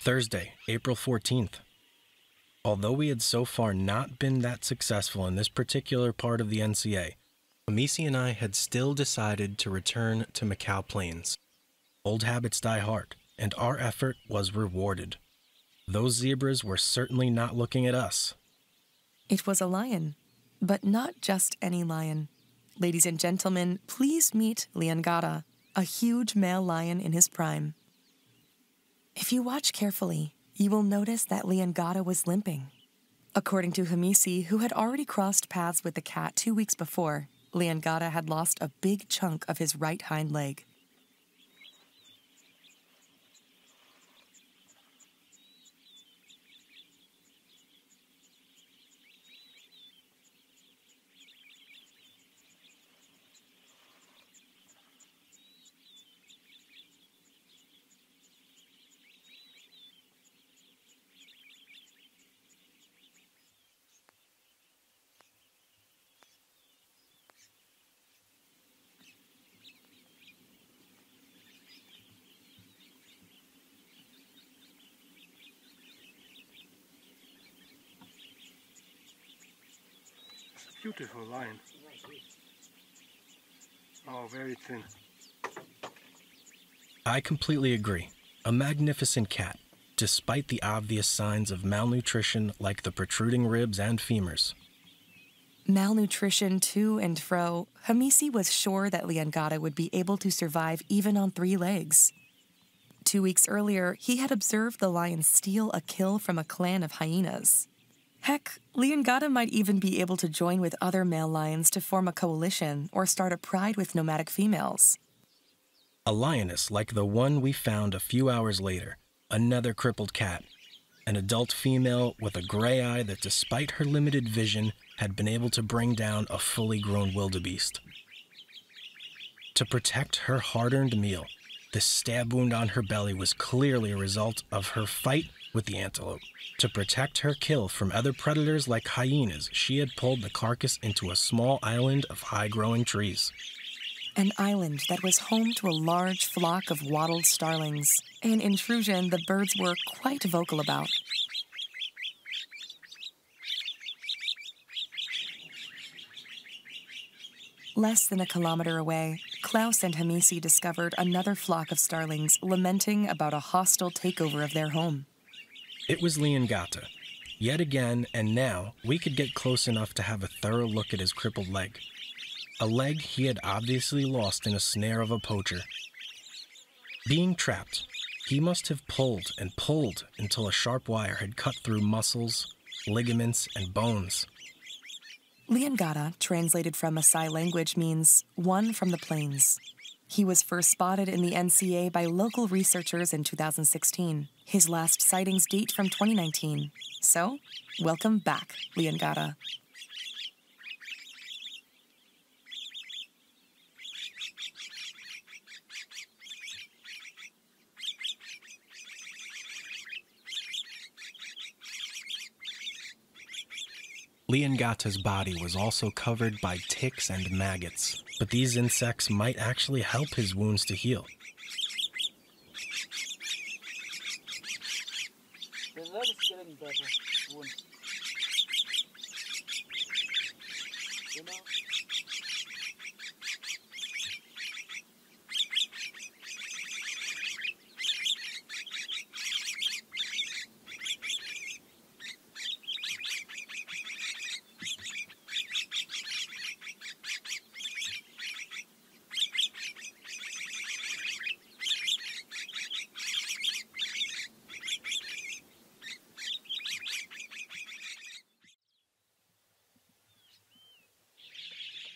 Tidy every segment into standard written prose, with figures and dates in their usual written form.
Thursday, April 14th. Although we had so far not been that successful in this particular part of the NCA, Hamisi and I had still decided to return to Macau Plains. Old habits die hard, and our effort was rewarded. Those zebras were certainly not looking at us. It was a lion, but not just any lion. Ladies and gentlemen, please meet Liangata, a huge male lion in his prime. If you watch carefully, you will notice that Liangata was limping. According to Hamisi, who had already crossed paths with the cat 2 weeks before, Liangata had lost a big chunk of his right hind leg. Beautiful lion. Oh, very thin. I completely agree. A magnificent cat, despite the obvious signs of malnutrition like the protruding ribs and femurs. Malnutrition to and fro, Hamisi was sure that Liangata would be able to survive even on 3 legs. 2 weeks earlier, he had observed the lion steal a kill from a clan of hyenas. Heck, Liangata might even be able to join with other male lions to form a coalition or start a pride with nomadic females. A lioness like the one we found a few hours later, another crippled cat, an adult female with a gray eye that despite her limited vision had been able to bring down a fully grown wildebeest. To protect her hard-earned meal, the stab wound on her belly was clearly a result of her fight with the antelope. To protect her kill from other predators like hyenas, she had pulled the carcass into a small island of high-growing trees. An island that was home to a large flock of wattled starlings, an intrusion the birds were quite vocal about. Less than a kilometer away, Klaus and Hamisi discovered another flock of starlings lamenting about a hostile takeover of their home. It was Liangata. Yet again, and now, we could get close enough to have a thorough look at his crippled leg. A leg he had obviously lost in a snare of a poacher. Being trapped, he must have pulled and pulled until a sharp wire had cut through muscles, ligaments, and bones. Liangata, translated from Maasai language, means one from the plains. He was first spotted in the NCA by local researchers in 2016. His last sightings date from 2019. So, welcome back, Liangata. Liangata's body was also covered by ticks and maggots, but these insects might actually help his wounds to heal. The leg is getting better. Wound. You know?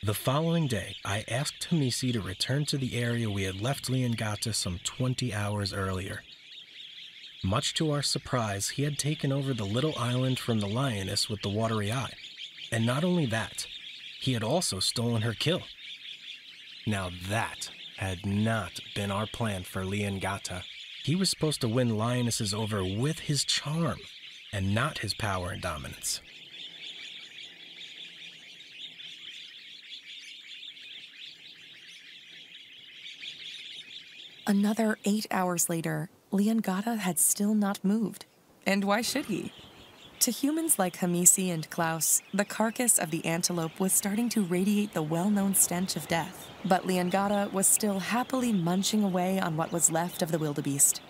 The following day, I asked Hamisi to return to the area we had left Liangata some 20 hours earlier. Much to our surprise, he had taken over the little island from the lioness with the watery eye. And not only that, he had also stolen her kill. Now that had not been our plan for Liangata. He was supposed to win lionesses over with his charm, and not his power and dominance. Another 8 hours later, Liangata had still not moved. And why should he? To humans like Hamisi and Klaus, the carcass of the antelope was starting to radiate the well-known stench of death. But Liangata was still happily munching away on what was left of the wildebeest.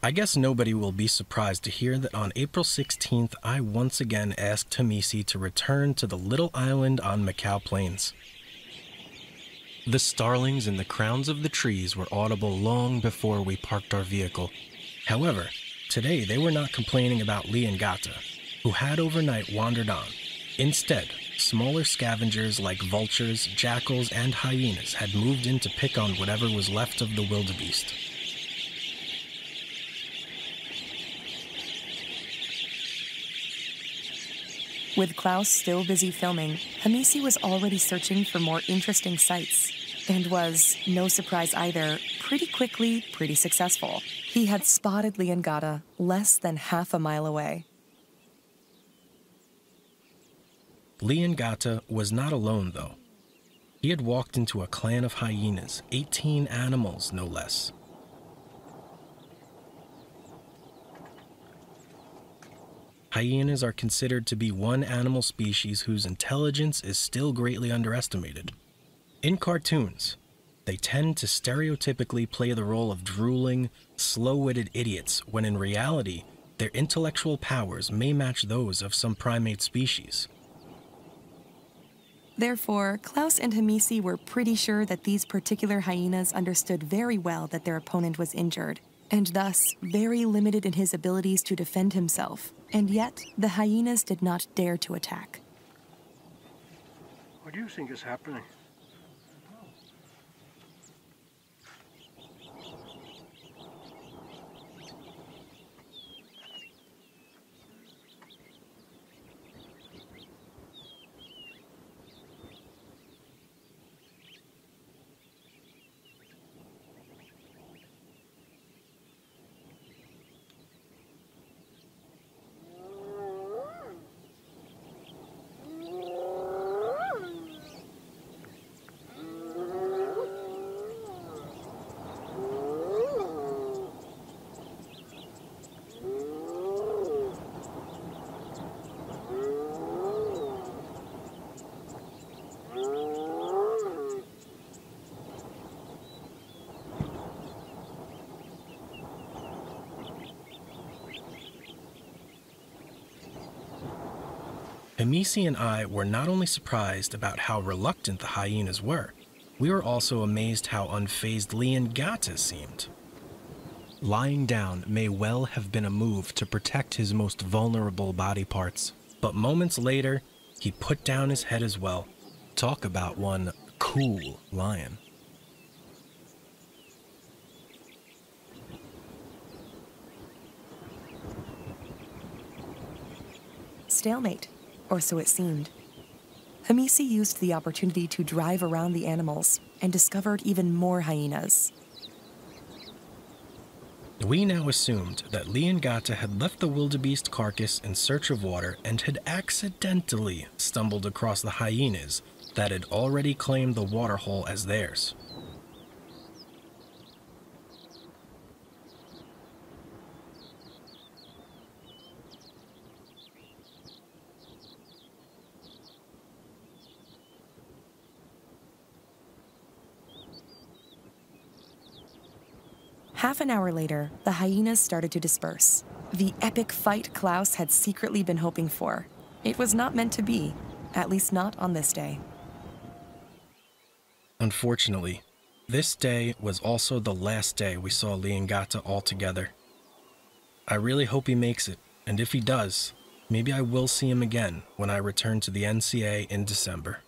I guess nobody will be surprised to hear that on April 16th, I once again asked Hamisi to return to the little island on Macau Plains. The starlings in the crowns of the trees were audible long before we parked our vehicle. However, today they were not complaining about Liangata, who had overnight wandered on. Instead, smaller scavengers like vultures, jackals, and hyenas had moved in to pick on whatever was left of the wildebeest. With Klaus still busy filming, Hamisi was already searching for more interesting sights, and was, no surprise either, pretty quickly pretty successful. He had spotted Liangata less than half a mile away. Liangata was not alone, though. He had walked into a clan of hyenas, 18 animals no less. Hyenas are considered to be one animal species whose intelligence is still greatly underestimated. In cartoons, they tend to stereotypically play the role of drooling, slow-witted idiots, when in reality, their intellectual powers may match those of some primate species. Therefore, Klaus and Hamisi were pretty sure that these particular hyenas understood very well that their opponent was injured, and thus very limited in his abilities to defend himself. And yet, the hyenas did not dare to attack. What do you think is happening? Hamisi and I were not only surprised about how reluctant the hyenas were, we were also amazed how unfazed Liangata seemed. Lying down may well have been a move to protect his most vulnerable body parts, but moments later, he put down his head as well. Talk about one cool lion. Stalemate, or so it seemed. Hamisi used the opportunity to drive around the animals and discovered even more hyenas. We now assumed that Liangata had left the wildebeest carcass in search of water and had accidentally stumbled across the hyenas that had already claimed the waterhole as theirs. Half an hour later, the hyenas started to disperse. The epic fight Klaus had secretly been hoping for. It was not meant to be, at least not on this day. Unfortunately, this day was also the last day we saw Liangata altogether. I really hope he makes it, and if he does, maybe I will see him again when I return to the NCA in December.